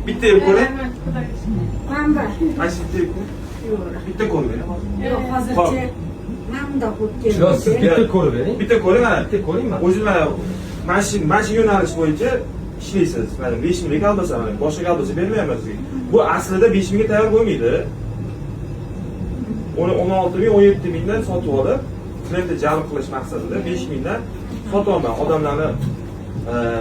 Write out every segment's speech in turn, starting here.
bitta yeb ko'ring. Qanday? Qaysi bitta yeb ko'ring? Bitta ko'ring. Yo'q, hozircha namda bo'lib Yo'q, siz keldi. bitta ko'rib bering. Bitta ko'ring mana. Bitta ko'ring mana. O'zingiz mana shu yo'nalish bo'yicha ishlaysiz. Mana 5 mingga kolbasa, mana boshqa kolbasa bermayapman sizga. Bu aslida 5 mingga tayyor bo'lmaydi. Uni 16 ming, 17 mingdan sotib olib, klientni jalb qilish maqsadida 5 mingdan sotaman. Odamlarni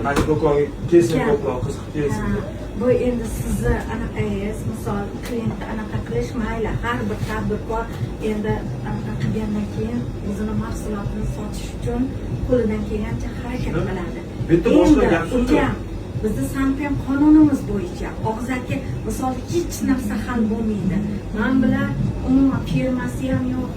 mana do'konga kelsin, ko'proq qiziqib kelsin deb. Bu endi sizni anaqangiz, misol klientni anaqa qilish mayli, har bir tadbirkor endi anaqa qilgandan keyin o'zini mahsulotini sotish uchun qo'lidan kelgancha harakat qiladi. Bitta boshqa gap shuki, bizning Sanpen qonunimiz bo'yicha og'zaki misol hech narsa hal bo'lmaydi. Men bilan umuman firmasi ham yo'q,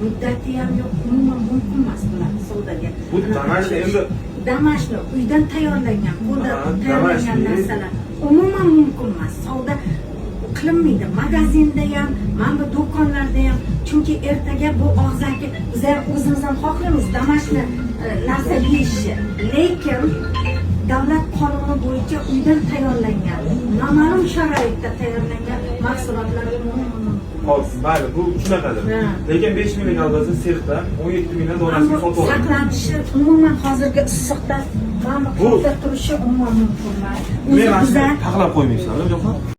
muddati ham yo'q, umuman mumkin emas bular savdoga. bu damashni endi Damashni uydan tayyorlangan, qo'lda tayyorlangan narsalar umuman mumkin emas. Savdo qilinmaydi. Magazinda ham, mana bu do'konlarda ham. Chunki ertaga bu og'zaki biz ham o'zimiz ham xohlaymiz damashni narsa yeyishni. Lekin davlat qonuni bo'yicha uydan tayyorlangan, noma'lum sharoitda tayyorlangan mahsulotlar umuman hop, mayli, bu shunaqadir. Lekin 5 minglik kolbasa sirkda 17 mingdan donasini sotib oladi. saqlanishi umuman hozirgi issiqda mana bu qoldirib turishi umuman mumkin emas. Men O'zi aslida bizlar taxlab qo'ymaysan, yo'qmi?